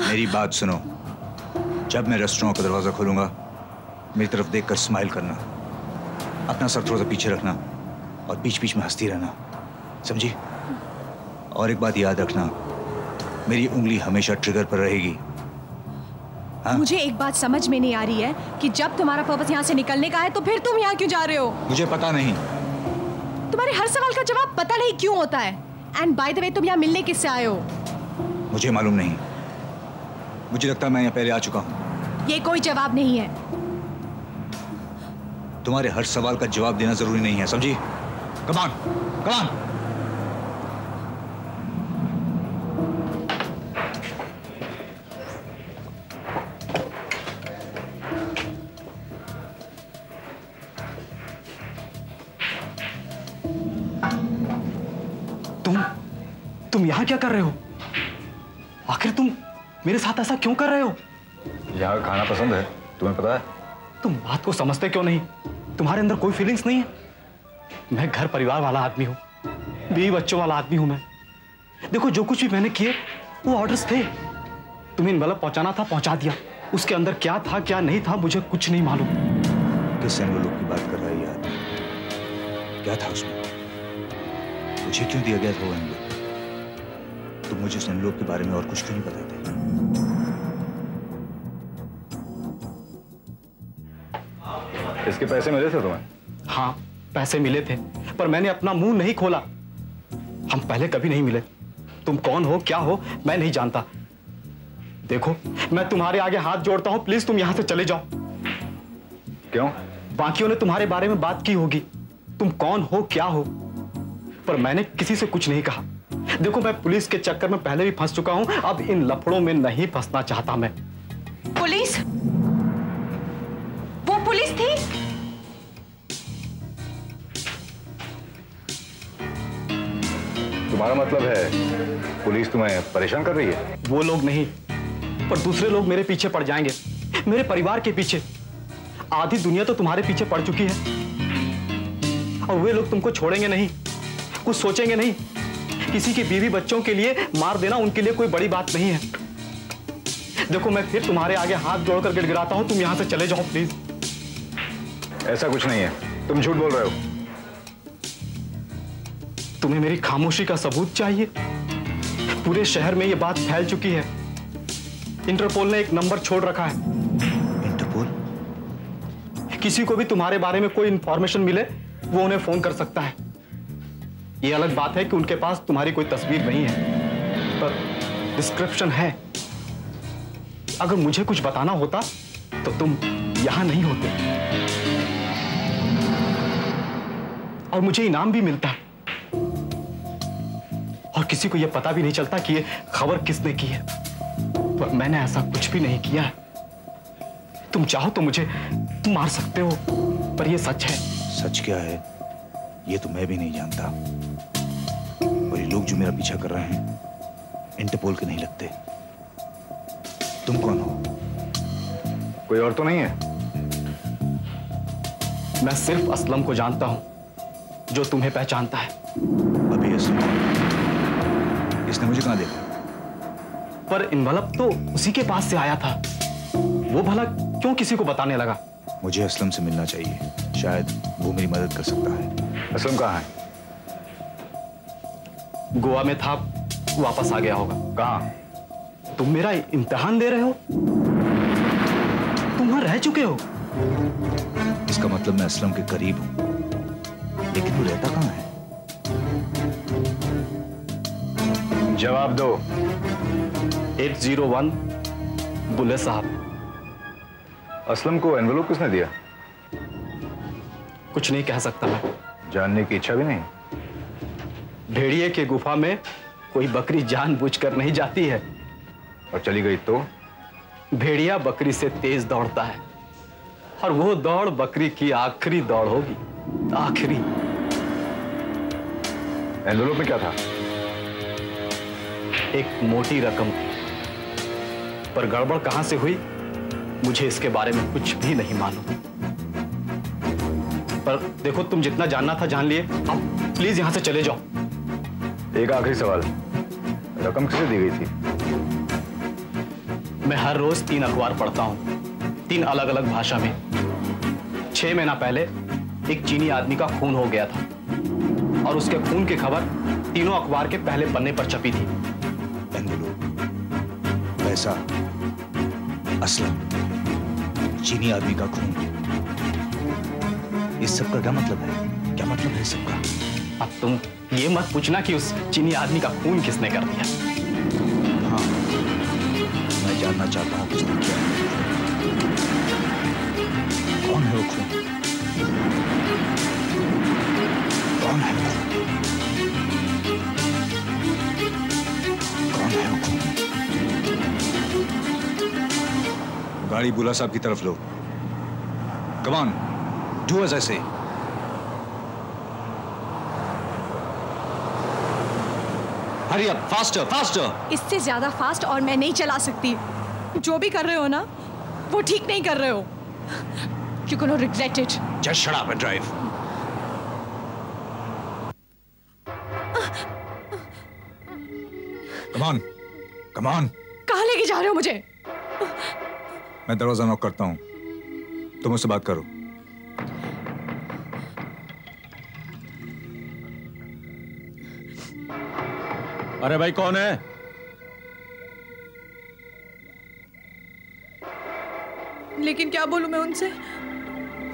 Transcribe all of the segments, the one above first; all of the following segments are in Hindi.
मेरी बात सुनो, जब मैं रेस्टोरेंट का दरवाजा खोलूंगा मेरी तरफ देखकर स्माइल करना, अपना सर थोड़ा सा पीछे रखना और बीच बीच में हंसती रहना, समझी? और एक बात याद रखना, मेरी उंगली हमेशा ट्रिगर पर रहेगी। हाँ? मुझे एक बात समझ में नहीं आ रही है कि जब तुम्हारा पर्पस यहाँ से निकलने का है तो फिर तुम यहाँ क्यों जा रहे हो? मुझे पता नहीं। तुम्हारे हर सवाल का जवाब पता नहीं क्यों होता है। एंड बाय द वे, तुम यहाँ मिलने किससे आए हो? मुझे मालूम नहीं, मुझे लगता है मैं यहाँ पहले आ चुका हूँ। ये कोई जवाब नहीं है। तुम्हारे हर सवाल का जवाब देना जरूरी नहीं है, समझी? Come on, come on. तुम यहाँ क्या कर रहे हो? आखिर तुम मेरे साथ ऐसा क्यों कर रहे हो? यहाँ का खाना पसंद है, तुम्हें पता है? तुम बात को समझते क्यों नहीं? तुम्हारे अंदर कोई फीलिंग्स नहीं है? मैं घर परिवार वाला आदमी हूँ, बीवी बच्चों वाला आदमी हूँ मैं। देखो, जो कुछ भी मैंने किए वो ऑर्डर्स थे। तुम्हें इन्वेलप पहुंचाना था, पहुंचा दिया। उसके अंदर क्या था क्या नहीं था मुझे कुछ नहीं मालूम। किस एनवेलप की बात कर रहा है यार? क्या था उसमें? मुझे क्यों दिया गया था वो एनवेलप? तुम मुझे उस एनवेलप के बारे में और कुछ क्यों नहीं बताते? इसके पैसे मिले थे तुम्हें? हाँ, पैसे मिले थे, पर मैंने अपना मुंह नहीं खोला। हम पहले कभी नहीं मिले। तुम कौन हो, क्या हो, मैं नहीं जानता। देखो, मैं तुम्हारे आगे हाथ जोड़ता हूं, प्लीज तुम यहां से चले जाओ। क्यों? बाकियों ने तुम्हारे बारे में बात की होगी, तुम कौन हो, क्या हो, पर मैंने किसी से कुछ नहीं कहा। देखो, मैं पुलिस के चक्कर में पहले भी फंस चुका हूं, अब इन लफड़ों में नहीं फंसना चाहता मैं। पुलिस? वो पुलिस थी? तुम्हारा मतलब है पुलिस तुम्हें परेशान कर रही है? वो लोग नहीं, पर दूसरे लोग मेरे पीछे पड़ जाएंगे, मेरे परिवार के पीछे। आधी दुनिया तो तुम्हारे पीछे पड़ चुकी है और वे लोग तुमको छोड़ेंगे नहीं, कुछ सोचेंगे नहीं। किसी की बीवी बच्चों के लिए मार देना उनके लिए कोई बड़ी बात नहीं है। देखो, मैं फिर तुम्हारे आगे हाथ जोड़कर गिड़गिड़ाता हूं, तुम यहां से चले जाओ प्लीज। ऐसा कुछ नहीं है, तुम झूठ बोल रहे हो। तुम्हें मेरी खामोशी का सबूत चाहिए? पूरे शहर में यह बात फैल चुकी है। इंटरपोल ने एक नंबर छोड़ रखा है। इंटरपोल? किसी को भी तुम्हारे बारे में कोई इंफॉर्मेशन मिले वो उन्हें फोन कर सकता है। यह अलग बात है कि उनके पास तुम्हारी कोई तस्वीर नहीं है, पर डिस्क्रिप्शन है। अगर मुझे कुछ बताना होता तो तुम यहां नहीं होते और मुझे इनाम भी मिलता, और किसी को यह पता भी नहीं चलता कि यह खबर किसने की है। पर मैंने ऐसा कुछ भी नहीं किया है। तुम चाहो तो मुझे मार सकते हो, पर यह सच है। सच क्या है ये तो मैं भी नहीं जानता, और ये लोग जो मेरा पीछा कर रहे हैं इंटरपोल के नहीं लगते। तुम कौन हो? कोई और तो नहीं है? मैं सिर्फ असलम को जानता हूं, जो तुम्हें पहचानता है। अभी असलम? इसने मुझे कहां देखा? पर इन्वेलप तो उसी के पास से आया था। वो भला क्यों किसी को बताने लगा? मुझे असलम से मिलना चाहिए, शायद वो मेरी मदद कर सकता है। असलम कहाँ है? गोवा में था, वापस आ गया होगा। कहाँ? तुम मेरा इम्तिहान दे रहे हो? तुम वहां रह चुके हो? इसका मतलब मैं असलम के करीब हूं, लेकिन वो रहता कहां है? जवाब दो। 801 बुल्ले साहब। असलम को एनवेलप किसने दिया? कुछ नहीं कह सकता मैं। जानने की इच्छा भी नहीं? भेड़िए के गुफा में कोई बकरी जानबूझकर नहीं जाती है। और चली गई तो? भेड़िया बकरी से तेज दौड़ता है, और वो दौड़ बकरी की आखिरी दौड़ होगी, आखिरी। एनवेलप में क्या था? एक मोटी रकम थी, पर गड़बड़ कहां से हुई मुझे इसके बारे में कुछ भी नहीं मालूम। पर देखो, तुम जितना जानना था जान लिए, अब प्लीज यहां से चले जाओ। एक आखिरी सवाल, रकम किसे दी गई थी? मैं हर रोज 3 अखबार पढ़ता हूँ, 3 अलग अलग भाषा में। 6 महीना पहले एक चीनी आदमी का खून हो गया था और उसके खून की खबर तीनों अखबार के पहले पन्ने पर छपी थी। पैसा, असलम, चीनी आदमी का खून, इस सब का क्या मतलब है? क्या मतलब है इस सब का? अब तुम ये मत पूछना कि उस चीनी आदमी का खून किसने कर दिया। हाँ, मैं जानना चाहता हूँ किसने किया। कौन है वो खून? कौन है वो? कौन है वो खून? गाड़ी बुला साहब की तरफ लो। Come on, do as I say. Hurry up, faster, faster. इससे ज्यादा फास्ट और मैं नहीं चला सकती। जो भी कर रहे हो ना, वो ठीक नहीं कर रहे हो। You're gonna regret it. Just shut up and drive. Come on, come on. कहाँ लेके जा रहे हो मुझे? मैं दरवाजा नॉक करता हूँ, तुम मुझसे बात करो। अरे भाई कौन है? लेकिन क्या बोलूं मैं उनसे?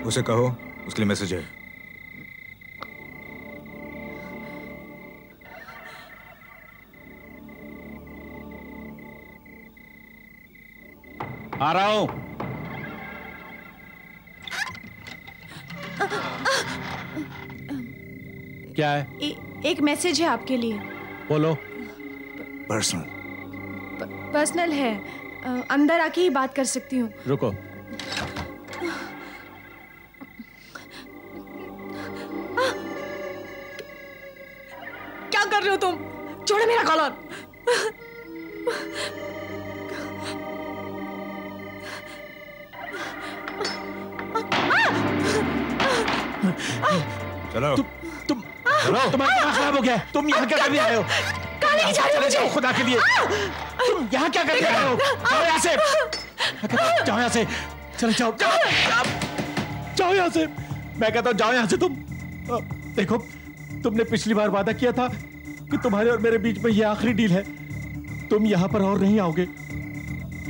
उसे कहो, उसके लिए मैसेज है। आ रहा हूं। क्या है? एक मैसेज है आपके लिए। बोलो। पर्सनल है, अंदर आके ही बात कर सकती हूँ। रुको। क्या कर रहे हो तुम? छोड़ो मेरा कॉलर। चलो। तुम तुम्हारा दिमाग खराब हो गया। तुम यहाँ क्या करने आए हो? चले जाओ खुदा के लिए। तुम यहाँ क्या करने आए हो? जाओ यहाँ से। जाओ यहाँ से। चले जाओ। जाओ यहाँ से। मैं कहता हूँ जाओ यहाँ से तुम। देखो, तुमने पिछली बार वादा किया था कि तुम्हारे और मेरे बीच में ये आखिरी डील है। तुम यहाँ पर और नहीं आओगे।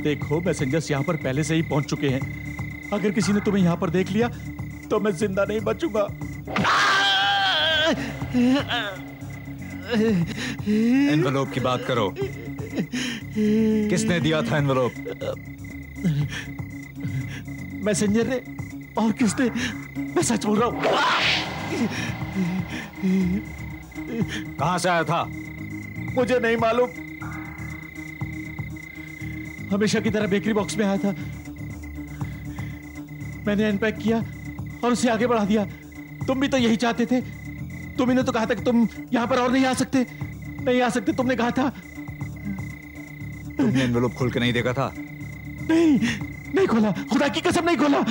देखो, मैसेंजर्स यहाँ पर पहले से ही पहुंच चुके हैं। अगर किसी ने तुम्हें यहाँ पर देख लिया तो मैं जिंदा नहीं बचूंगा। एनवेलोप की बात करो। किसने दिया था एनवेलोप? मैसेंजर ने। और किसने? मैं सच बोल रहा हूं। कहां से आया था? मुझे नहीं मालूम। हमेशा की तरह बेकरी बॉक्स में आया था। मैंने अनपैक किया और उसे आगे बढ़ा दिया। तुम भी तो यही चाहते थे। तुम ही ने तो कहा था कि तुम यहां पर और नहीं आ सकते। नहीं आ सकते तुमने कहा था। तुमने एनवेलोप खोल के नहीं देखा था? नहीं खोला। खुदा की कसम नहीं खोला।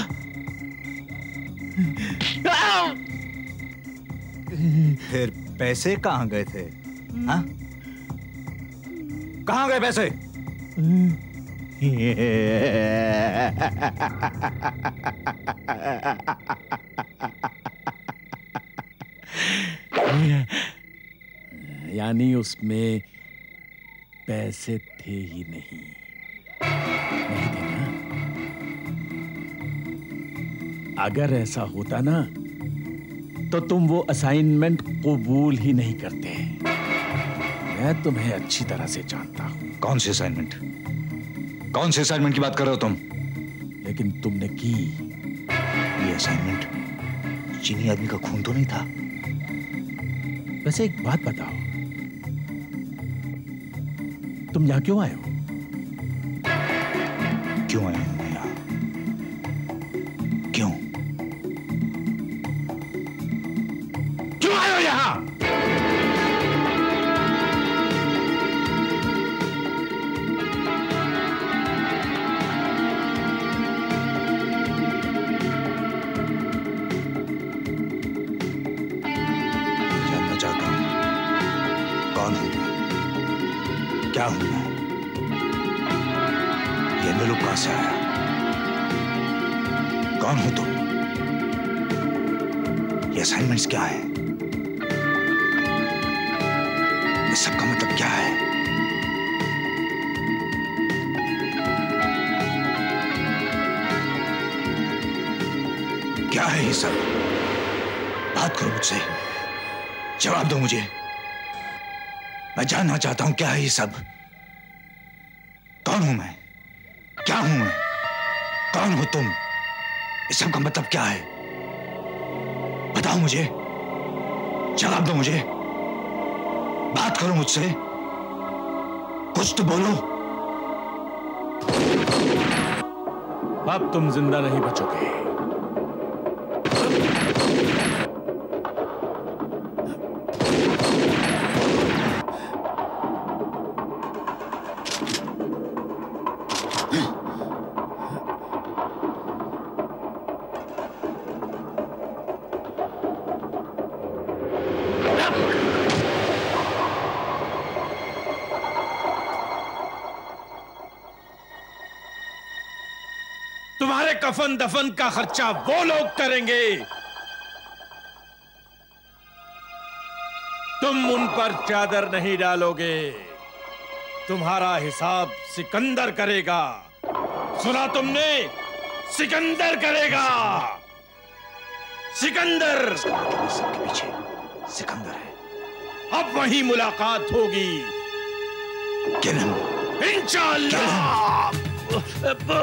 फिर पैसे कहां गए थे? हाँ? कहां गए पैसे? यानी उसमें पैसे थे ही नहीं थे ना? अगर ऐसा होता ना तो तुम वो असाइनमेंट कबूल ही नहीं करते। मैं तुम्हें अच्छी तरह से जानता हूं। कौन सी असाइनमेंट? कौन सी असाइनमेंट की बात कर रहे हो तुम? लेकिन तुमने की। ये असाइनमेंट चीनी आदमी का खून तो नहीं था? वैसे एक बात बताओ, तुम यहां क्यों आए हो? क्यों आए हो यहाँ? क्यों आए हो यहाँ? जानना चाहता हूं कौन हूं मैं, क्या हूं मैं। ये एनवेलप कहां से आया? कौन हो तुम? ये असाइनमेंट्स क्या है? ये सबका मतलब क्या है? क्या है ये सब? बात करो मुझसे, जवाब दो मुझे। मैं जानना चाहता हूं क्या है ये सब? कौन हूं मैं? क्या हूं मैं? कौन हो तुम? इस सब का मतलब क्या है? बताओ मुझे, जवाब दो मुझे, बात करो मुझसे, कुछ तो बोलो। अब तुम जिंदा नहीं बचोगे। तुम्हारे कफन दफन का खर्चा वो लोग करेंगे। तुम उन पर चादर नहीं डालोगे। तुम्हारा हिसाब सिकंदर करेगा। सुना तुमने? सिकंदर करेगा। सिकंदर सबके पीछे सिकंदर है। अब वहीं मुलाकात होगी। Kill him. इंशाअल्लाह।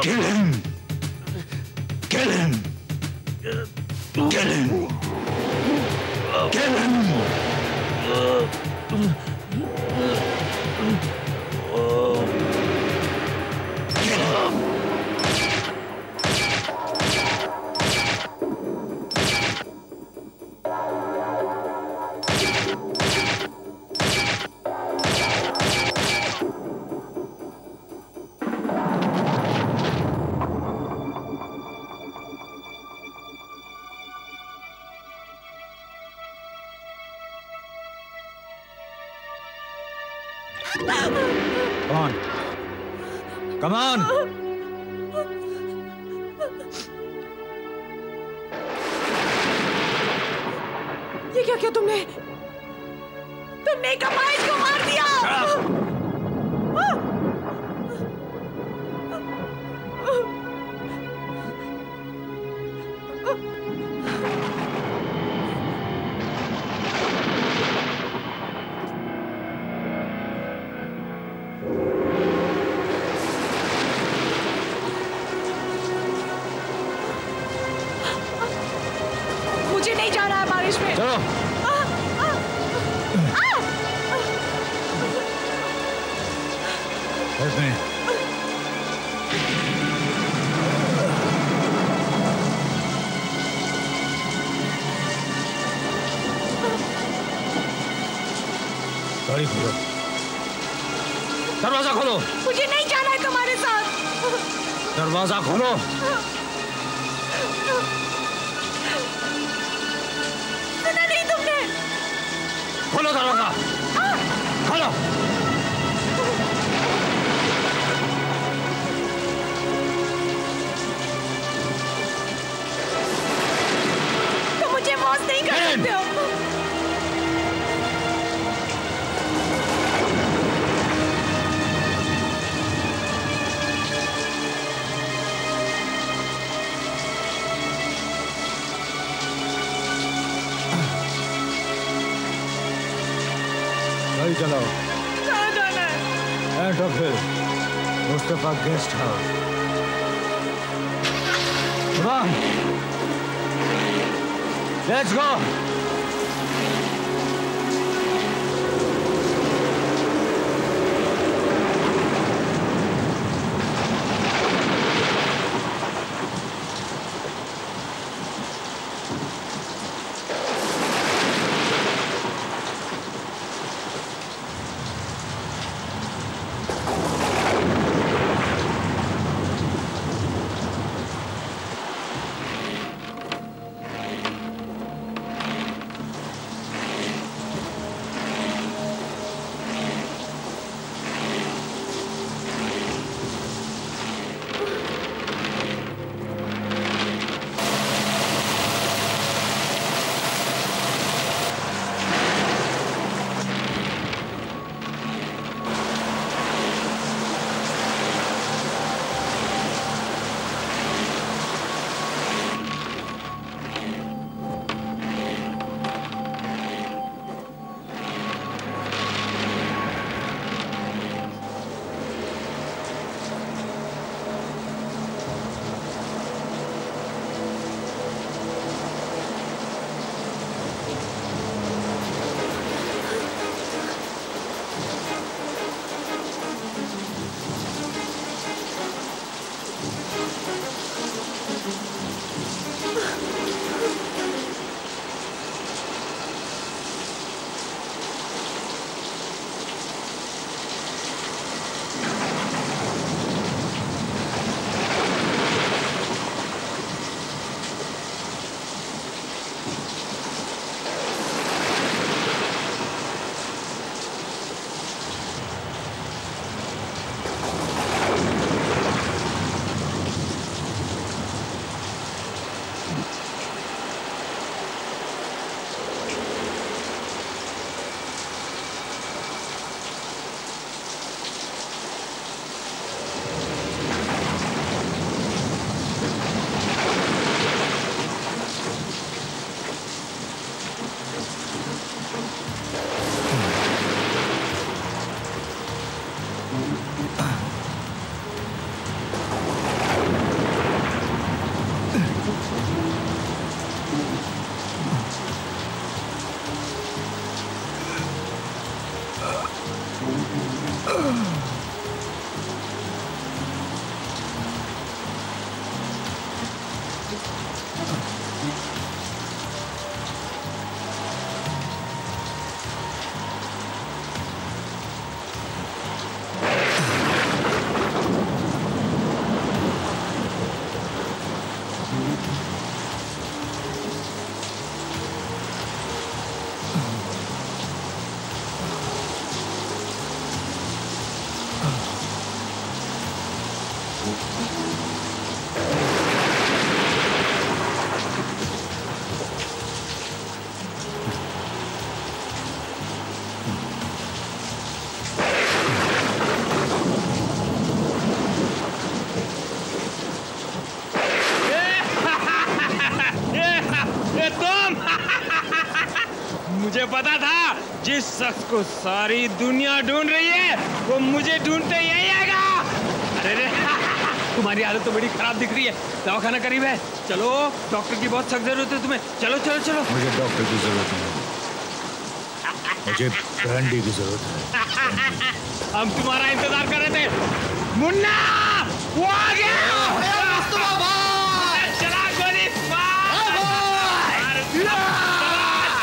Kill him. Kill him. Kill him. Kill him. कौन? Come on. ये क्या किया तुमने? तुमने कमाइश को मार दिया। मुझे नहीं जाना है बारिश में। चलो। Help me. गाड़ी खोलो। दरवाजा खोलो। मुझे नहीं जाना है तुम्हारे साथ। दरवाजा खोलो। सुना नहीं तुमने? खोलो दरवाजा। खोलो। तुम मुझे मौत नहीं कर सकते हो। गाड़ी चलाओ। कहाँ जाना है? End of hill, Mustafa guest house. Come on. Let's go. मुझे पता था जिस शख्स को सारी दुनिया ढूंढ रही है वो मुझे ढूंढते यही आएगा। अरे रे तुम्हारी हालत तो बड़ी खराब दिख रही है, दवाखाना करीब है, चलो डॉक्टर की बहुत सख्त जरूरत है तुम्हें, चलो चलो चलो। मुझे डॉक्टर की जरूरत नहीं, मुझे ब्रांडी की जरूरत है। हम तुम्हारा इंतजार कर रहे थे। मुन्ना वो आ गया। चला गोली मार,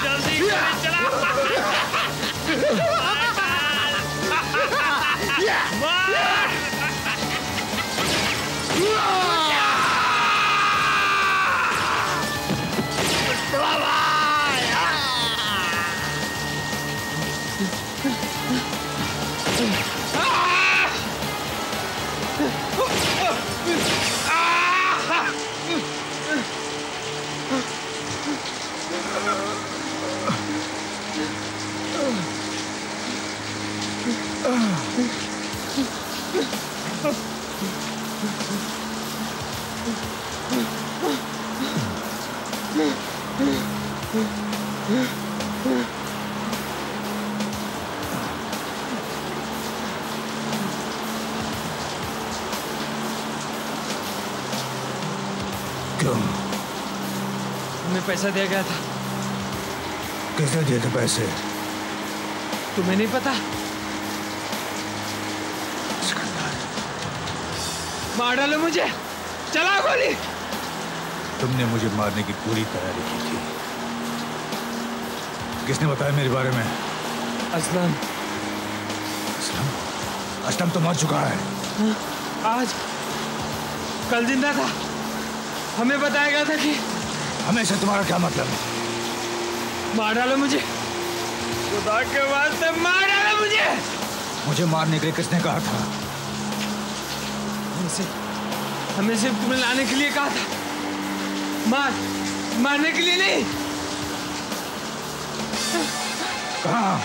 जल्दी चला क्यों? हमें पैसा दिया गया था। किसने दिए थे पैसे? तुम्हें नहीं पता? मार डालो मुझे, चला गोली। तुमने मुझे मारने की पूरी तैयारी की थी। किसने बताया मेरे बारे में? असलम। असलम? असलम तो मर चुका है। आज कल जिंदा था, हमें बताया गया था कि। हमें से तुम्हारा क्या मतलब है? मार डालो मुझे, खुदा के वास्ते मार डालो मुझे। मुझे मारने के लिए किसने कहा था? हमें सिर्फ तुम्हें लाने के लिए कहा था, मारने के लिए नहीं। कहाँ?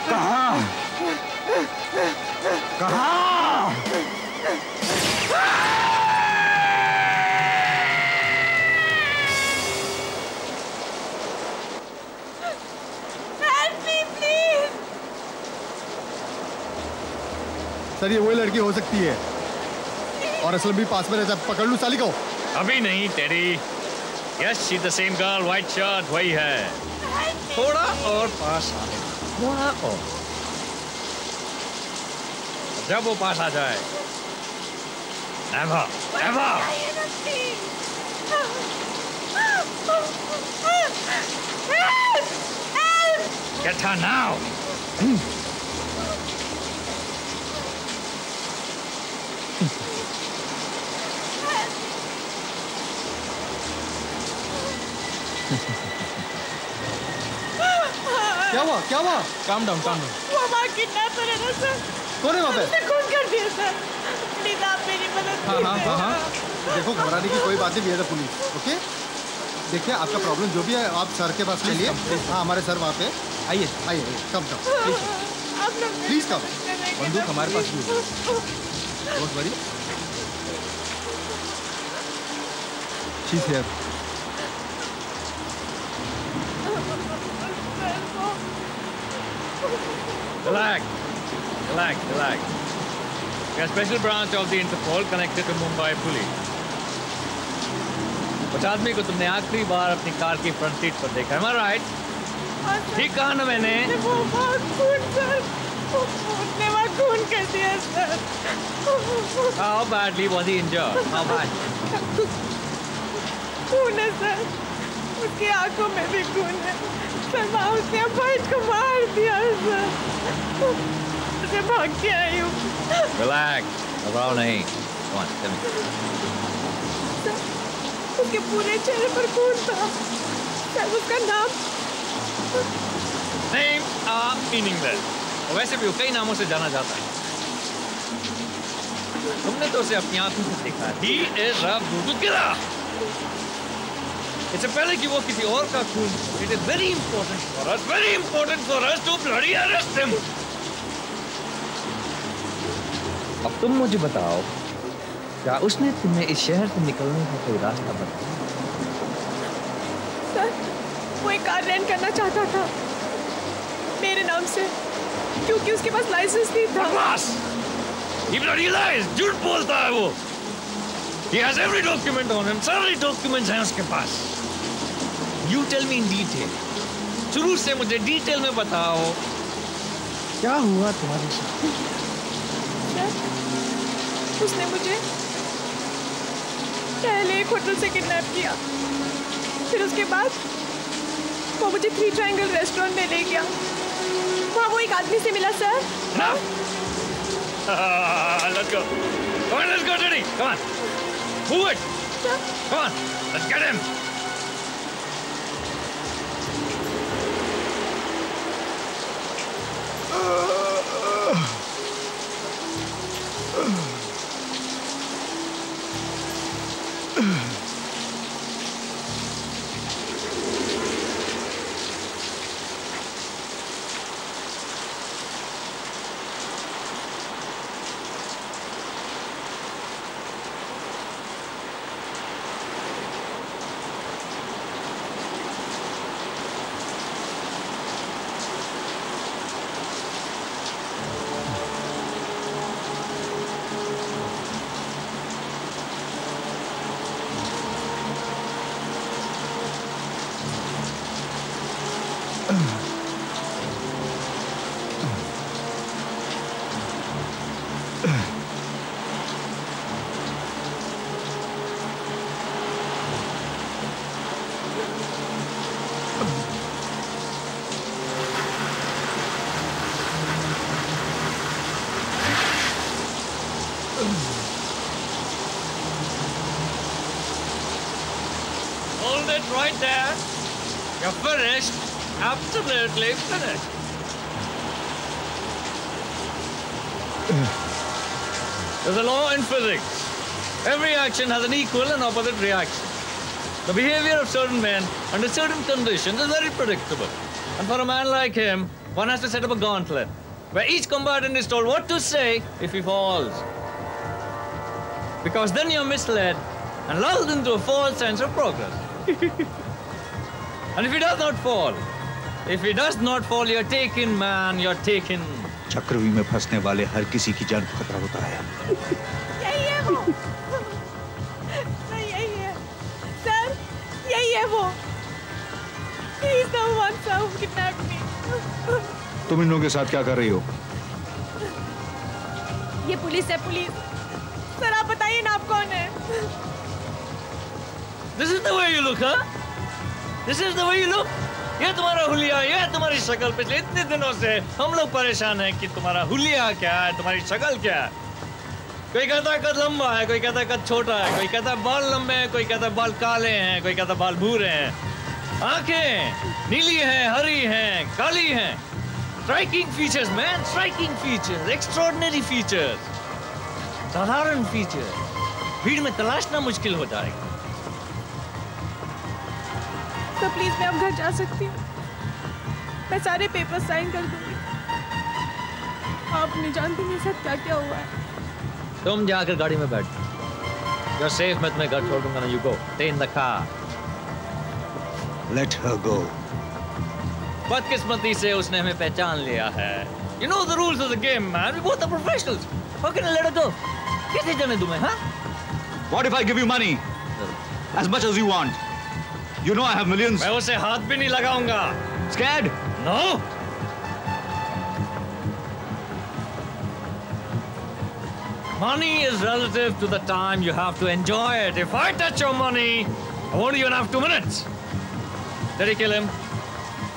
कहाँ? कहाँ? सर ये वही लड़की हो सकती है और असलम भी पास में रहता है। पकड़ लूं साली को? अभी नहीं teddy. Yes she the same girl, white shirt वही है। थोड़ा और पास आने, थोड़ा और। जब वो पास आ जाए, never never. Get her now. क्या हुआ? क्या हुआ? काम डाउन वो वहाँ किडनैपर है ना सर। कौन है वहाँ पे? उसने खून कर दिया सर। प्लीज आप मेरी मदद कीजिए। हाँ। देखो घबराने की कोई बात नहीं, है पुलिस। ओके देखिए आपका प्रॉब्लम जो भी है आप सर के पास चलिए। हाँ हमारे सर वहाँ पे। आइए आइए, कम प्लीज कम। बंदूक हमारे पास भी है। बहुत बड़ी शीश है। Relax. We are special branch of the Interpol connected to Mumbai Police. उस आदमी को तुमने आखिरी बार अपनी कार की फ्रंट सीट पर देखा, am I right? ठीक कहा ना मैंने? वो बहुत खून सर, उसने वहाँ खून कर दिया sir. How badly was he injured? How bad? खून है सर, उसकी आंखों में भी खून है सर। वहाँ उसने अपाइट को मार दिया सर। उसे भाग के आई हूँ। Relax. घबराओ नहीं. Come on, tell me. उसके पूरे चेहरे पर खून था सर। उसका नाम Names are meaningless. और वैसे भी वो कई नामों से जाना जाता है। तुमने तो उसे अपनी आंखों से देखा। He is a voodoo killer. इससे पहले कि वो किसी और का खून, it is very important for us to bloody arrest him. अब तुम मुझे बताओ, क्या उसने तुम्हें इस शहर से निकलने का कोई रास्ता बताया? सर, वो एक कार रेंट करना चाहता था मेरे नाम से, क्योंकि उसके पास लाइसेंस नहीं था। बस, he bloody lies, झूठ बोलता है वो। He has every document on him, सारे documents हैं उसके पास। You tell me in detail. शुरू से मुझे डिटेल में बताओ, क्या हुआ तुम्हारे साथ? सर, उसने मुझे पहले एक होटल से किडनैप किया, फिर उसके बाद वो मुझे 3 ट्रायंगल रेस्टोरेंट में ले गया। वहाँ वो एक आदमी से मिला sir. Now, let's go. Come on, let's go, Teddy. Come on. Move it. Sir. Come on, let's get him. Hold it right there. You're finished. Absolutely finished. There's a law in physics. Every action has an equal and opposite reaction. The behavior of certain men under certain conditions is very predictable. And for a man like him, one has to set up a gauntlet, where each combatant is told what to say if he falls. Because then you're misled and lulled into a false sense of progress. And if he does not fall, you're taken, man, you're taken. चक्रव्यूह में फंसने वाले हर किसी की जान को खतरा होता है। यही है वो। यही है। सर, यही है वो। He's the one who kidnapped me. तुम इन लोगों के साथ क्या कर रही हो? ये पुलिस है, पुलिस। सर, आप बताइए ना, आप कौन है? This is the way you look, huh? This is the way you look? ये तुम्हारा हुलिया, ये तुम्हारी शक्ल। पिछले इतने दिनों से हम लोग परेशान हैं कि तुम्हारा हुलिया क्या है, तुम्हारी शक्ल क्या है। कोई कहता है कद लंबा है, कोई कहता है कद छोटा है, कोई कहता है बाल लंबे हैं, कोई कहता है बाल काले हैं, कोई कहता है बाल भूरे हैं। आंखें नीली हैं, हरी हैं, काली हैं। Striking features man, striking features, extraordinary features, साधारण फीचर्स। भीड़ में तलाशना मुश्किल हो जाएगा। तो प्लीज मैं अब घर जा सकती हूँ? मैं सारे पेपर साइन कर दूंगी। आप नहीं जानती मेरे साथ क्या क्या हुआ है। तुम जाकर गाड़ी में बैठ। You're safe, मैं तुम्हें घर छोड़ दूंगा ना। You go. Stay in the car. Let her go. बदकिस्मती से उसने हमें पहचान लिया है। You know the rules of the game, man. We both are professionals. How can I let her go? कैसे जाने दूँ मैं, हाँ? What if I give you money? As much as you want. You know I have millions. मैं उसे हाथ भी नहीं लगाऊंगा। Scared? No. Money is relative to the time you have to enjoy it. If I touch your money, I won't even have 2 minutes. Did he kill him?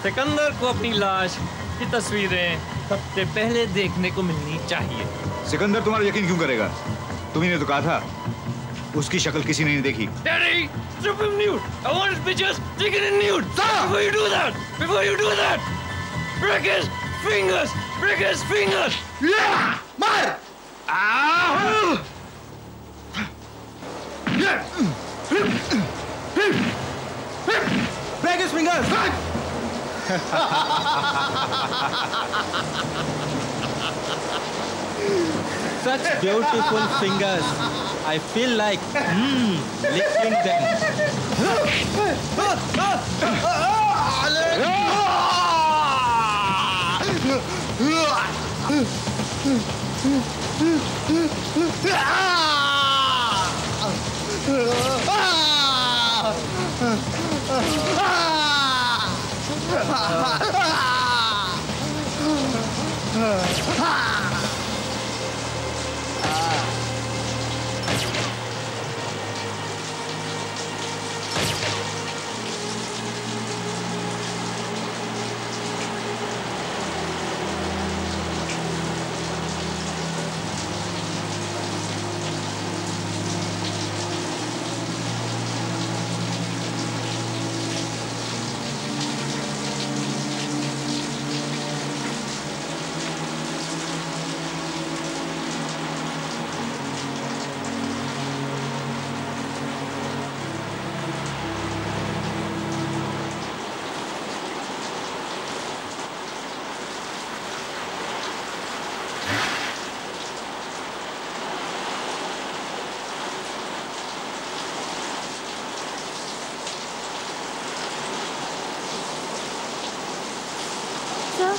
Sikandar को अपनी लाश की तस्वीरें सबसे पहले देखने को मिलनी चाहिए। सिकंदर तुम्हारा यकीन क्यों करेगा? तुम्ही ने तो कहा था उसकी शक्ल किसी ने नहीं देखी। Daddy, strip him nude. I want his pictures taken in nude. Before you do that, break his fingers. मार! Such beautiful fingers. I feel like licking them.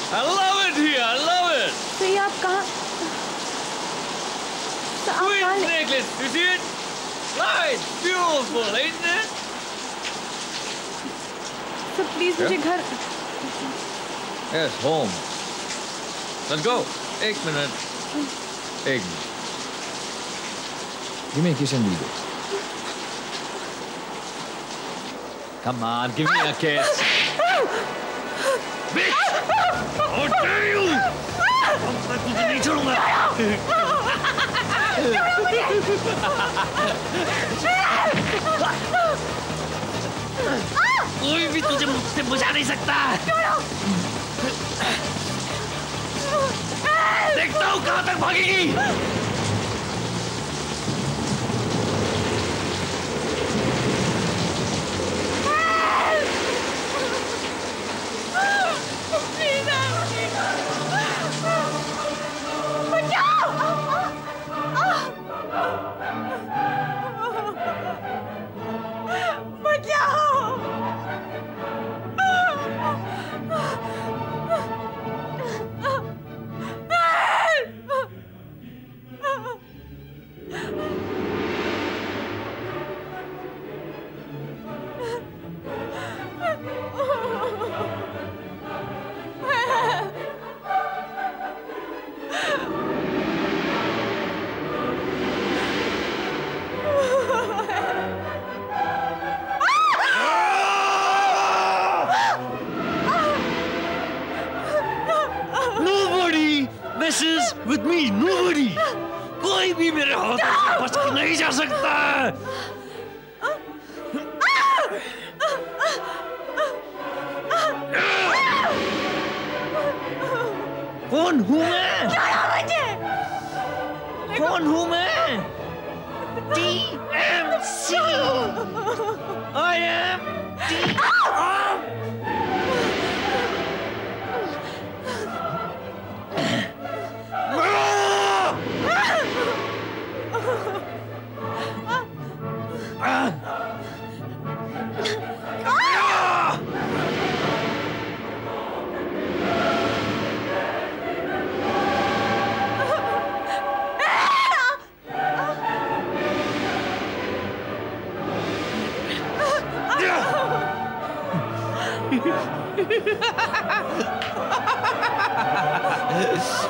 I love it here. I love it. तो ये आप कहाँ? तो आप Sweet कहाँ necklace. You see it? Right. Beautiful, isn't it? तो प्लीज मुझे घर Yes, home. Let's go. एक minute. Give me a kiss and we'll go. Come on, give me a kiss. Bitch! How dare you! मैं तुझे नहीं छोड़ूंगा। कोई भी तुझे मुझसे बचा नहीं सकता। देखता हूँ कहाँ तक भागेगी। Messes with me, nobody. कोई भी मेरे हाथों से बच के नहीं जा सकता। कौन हूँ मैं? कौन हूँ मैं? DMC. I am DMC.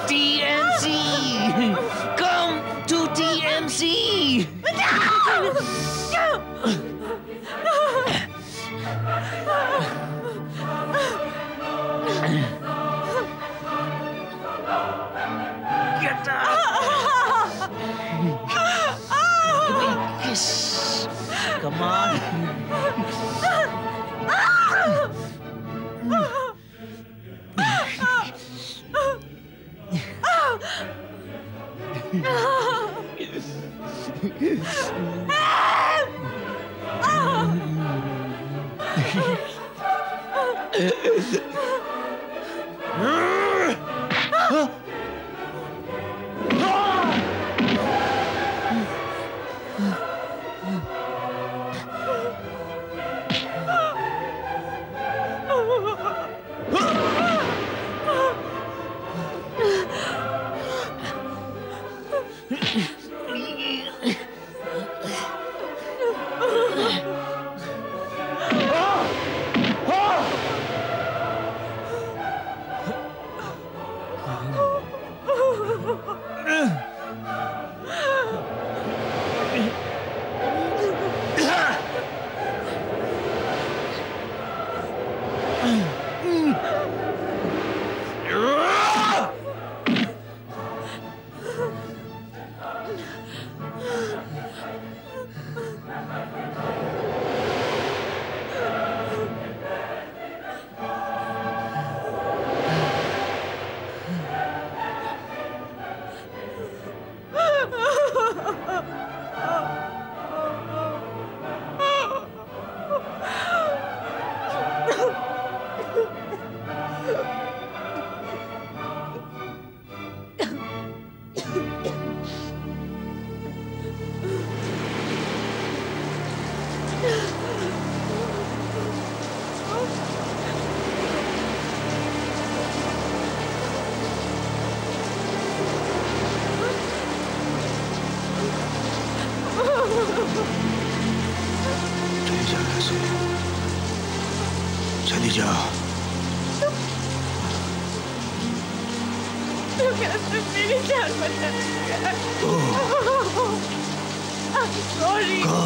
DMC! Come to DMC! Get up! Give me a kiss. Come on. चली जाओ। मेरी जान बचा दिया। I'm sorry. Go.